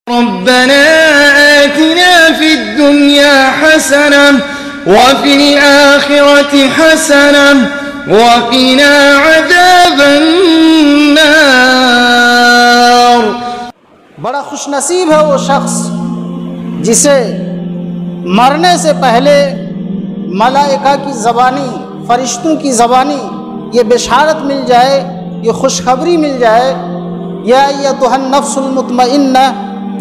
ربنا آتنا في الدنيا حسنة وفي الآخرة حسنة وقنا عذاب النار۔ بڑا خوش نصیب ہے وہ شخص جسے مرنے سے پہلے ملائکہ کی زبانی، فرشتوں کی زبانی یہ بشارت مل جائے، یہ خوشخبری مل جائے، یا ایتھا النفس المطمئنہ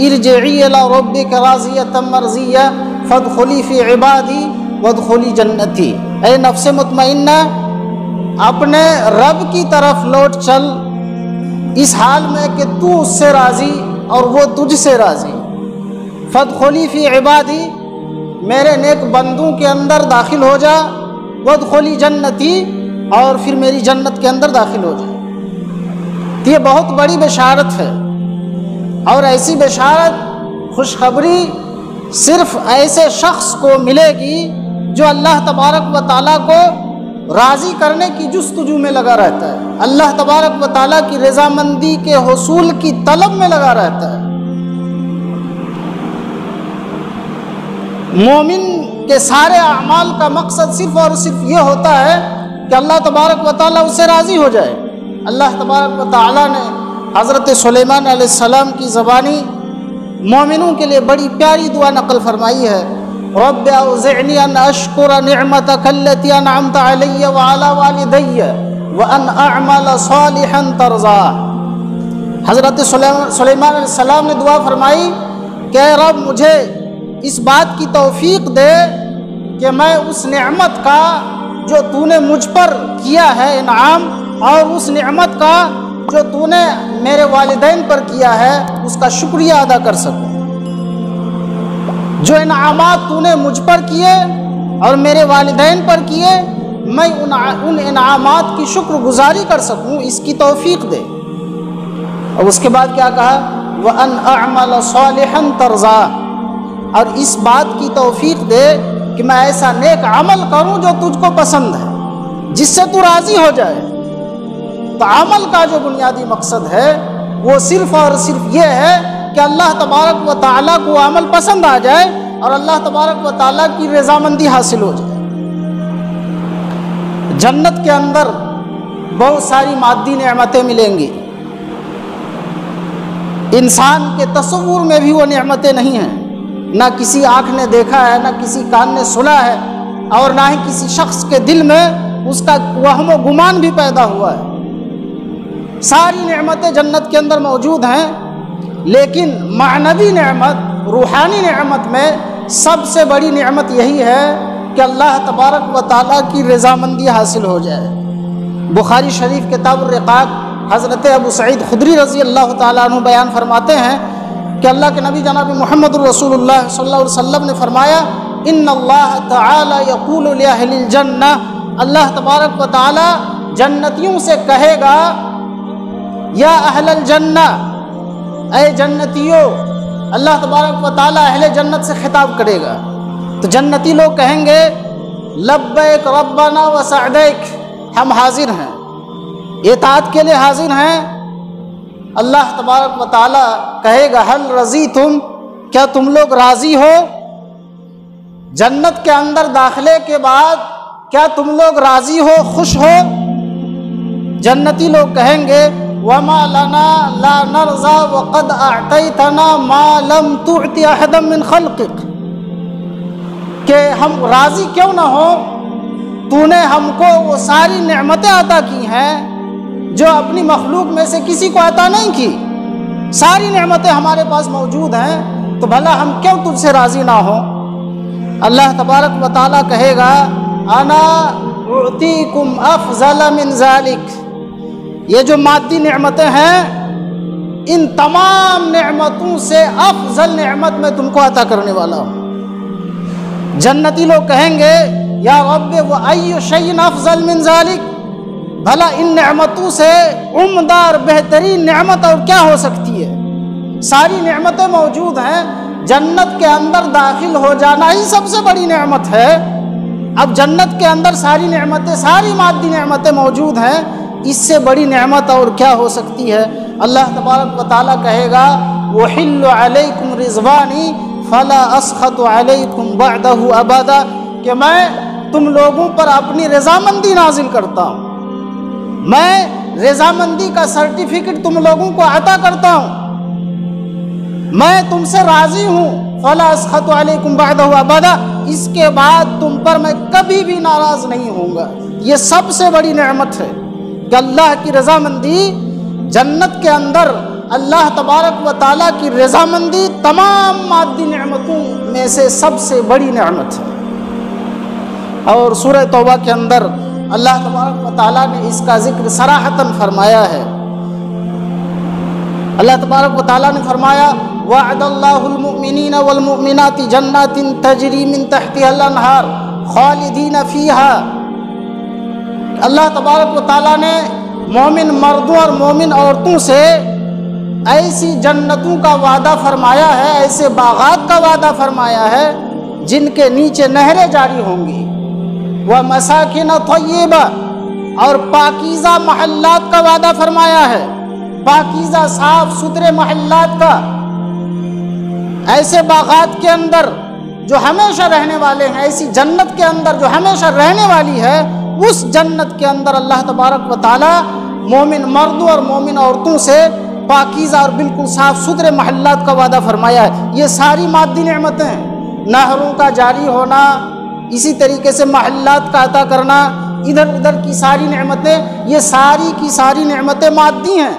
ارجعی الی ربک راضیۃ مرضیہ فادخلی فی عبادی وادخلی جنتی۔ اے نفس مطمئنہ، اپنے رب کی طرف لوٹ چل اس حال میں کہ تو اس سے راضی اور وہ تجھ سے راضی۔ فادخلی فی عبادی، میرے نیک بندوں کے اندر داخل ہو جا، وادخلی جنتی، اور پھر میری جنت کے اندر داخل ہو جا۔ یہ بہت بڑی بشارت ہے، اور ایسی بشارت، خوشخبری صرف ایسے شخص کو ملے گی جو اللہ تبارک و تعالیٰ کو راضی کرنے کی جستجو میں لگا رہتا ہے، اللہ تبارک و تعالیٰ کی رضامندی کے حصول کی طلب میں لگا رہتا ہے۔ مومن کے سارے اعمال کا مقصد صرف اور صرف یہ ہوتا ہے کہ اللہ تبارک و تعالیٰ اس سے راضی ہو جائے۔ اللہ تبارک و تعالیٰ نے حضرت سلیمان علیہ السلام کی زبانی مومنوں کے لیے بڑی پیاری دعا نقل فرمائی ہے، رب اوزعنی ان اشکر نعمتک التی انعمت علی وعلی والدی وان اعمل صالحا ترضاه۔ حضرت سلیمان علیہ السلام نے دعا فرمائی کہ اے رب مجھے اس بات کی توفیق دے کہ میں اس نعمت کا جو تو نے مجھ پر کیا ہے انعام، اور اس نعمت کا جو تو نے میرے والدین پر کیا ہے اس کا شکریہ ادا کر سکوں۔ جو انعامات تو نے مجھ پر کیے اور میرے والدین پر کیے، میں ان انعامات کی شکر گزاری کر سکوں، اس کی توفیق دے۔ اور اس کے بعد کیا کہا، وَأَنْ أَعْمَلَ صَالِحًا تَرْضَاهُ، اور اس بات کی توفیق دے کہ میں ایسا نیک عمل کروں جو تجھ کو پسند ہے، جس سے تو راضی ہو جائے۔ تو عمل کا جو بنیادی مقصد ہے وہ صرف اور صرف یہ ہے کہ اللہ تبارک و تعالیٰ کو عمل پسند آ جائے اور اللہ تبارک و تعالیٰ کی رضامندی حاصل ہو جائے۔ جنت کے اندر بہت ساری مادی نعمتیں ملیں گی، انسان کے تصور میں بھی وہ نعمتیں نہیں ہیں، نہ کسی آنکھ نے دیکھا ہے، نہ کسی کان نے سنا ہے، اور نہ ہی کسی شخص کے دل میں اس کا وہم و گمان بھی پیدا ہوا ہے۔ ساری نعمتیں جنت کے اندر موجود ہیں، لیکن معنوی نعمت، روحانی نعمت میں سب سے بڑی نعمت یہی ہے کہ اللہ تبارک و تعالیٰ کی رضامندی حاصل ہو جائے۔ بخاری شریف کتاب الرقاق حضرت ابو سعید خدری رضی اللہ تعالیٰ عنہ بیان فرماتے ہیں کہ اللہ کے نبی جناب محمد رسول اللہ صلی اللہ علیہ وسلم نے فرمایا، ان اللہ تعالی یقول لأہل الجنہ، اللہ تبارک و تعالی جنتیوں سے کہے گا، یا اہل الجنہ، اے جنتیوں۔ اللہ تبارک و تعالی اہل جنت سے خطاب کرے گا تو جنتی لوگ کہیں گے، لبیک ربنا وسعدیک، ہم حاضر ہیں، اطاعت کے لیے حاضر ہیں۔ اللہ تبارک و تعالی کہے گا، حل رضیتم، کیا تم لوگ راضی ہو؟ جنت کے اندر داخلے کے بعد کیا تم لوگ راضی ہو، خوش ہو؟ جنتی لوگ کہیں گے، وما لنا لا نرضى وقد اعطيتنا ما لم تعط احدا من خلقك، کہ ہم راضی کیوں نہ ہو، تو نے ہم کو وہ ساری نعمتیں عطا کی ہیں جو اپنی مخلوق میں سے کسی کو عطا نہیں کی، ساری نعمتیں ہمارے پاس موجود ہیں، تو بھلا ہم کیوں تجھ سے راضی نہ ہوں؟ اللہ تبارک و تعالیٰ کہے گا، انا اعطیکم افضل من ذلک، یہ جو مادی نعمتیں ہیں ان تمام نعمتوں سے افضل نعمت میں تم کو عطا کرنے والا ہوں۔ جنتی لوگ کہیں گے، یا رب وای شیء افضل من ذلک، بھلا ان نعمتوں سے عمدہ اور بہترین نعمت اور کیا ہو سکتی ہے؟ ساری نعمتیں موجود ہیں، جنت کے اندر داخل ہو جانا ہی سب سے بڑی نعمت ہے۔ اب جنت کے اندر ساری نعمتیں، ساری مادی نعمتیں موجود ہیں، اس سے بڑی نعمت اور کیا ہو سکتی ہے؟ اللہ تبارک و تعالیٰ کہے گا، وحل علیکم رضوانی فلا اسخط علیکم بعدہ ابدا، کہ میں تم لوگوں پر اپنی رضامندی نازل کرتا ہوں، میں رضامندی کا سرٹیفکیٹ تم لوگوں کو عطا کرتا ہوں، میں تم سے راضی ہوں، فلا اسخط علیکم بعدہ ابدا، اس کے بعد تم پر میں کبھی بھی ناراض نہیں ہوں گا۔ یہ سب سے بڑی نعمت ہے کہ اللہ کی رضامندی جنت کے اندر، اللہ تبارک و تعالیٰ کی رضامندی تمام مادی نعمتوں میں سے سب سے بڑی نعمت ہے۔ اور سورہ توبہ کے اندر اللہ تبارک و تعالیٰ نے اس کا ذکر صراحتاً فرمایا ہے۔ اللہ تبارک و تعالیٰ نے فرمایا وعد اللہ المؤمنین والمؤمنات جنات تجری من تحتها الانہار خالدین فیہا، اللہ تبارک و تعالیٰ نے مومن مردوں اور مومن عورتوں سے ایسی جنتوں کا وعدہ فرمایا ہے، ایسے باغات کا وعدہ فرمایا ہے جن کے نیچے نہریں جاری ہوں گی، وَمَسَاكِنَ طَيِّبَةً، اور پاکیزہ محلات کا وعدہ فرمایا ہے، پاکیزہ صاف ستھرے محلات کا، ایسے باغات کے اندر جو ہمیشہ رہنے والے ہیں، ایسی جنت کے اندر جو ہمیشہ رہنے والی ہے، اس جنت کے اندر اللہ تبارک و تعالیٰ مومن مردوں اور مومن عورتوں سے پاکیزہ اور بالکل صاف ستھرے محلات کا وعدہ فرمایا ہے۔ یہ ساری مادی نعمتیں ہیں، نہروں کا جاری ہونا، اسی طریقے سے محلات کا عطا کرنا، ادھر ادھر کی ساری نعمتیں، یہ ساری کی ساری نعمتیں مادی ہیں۔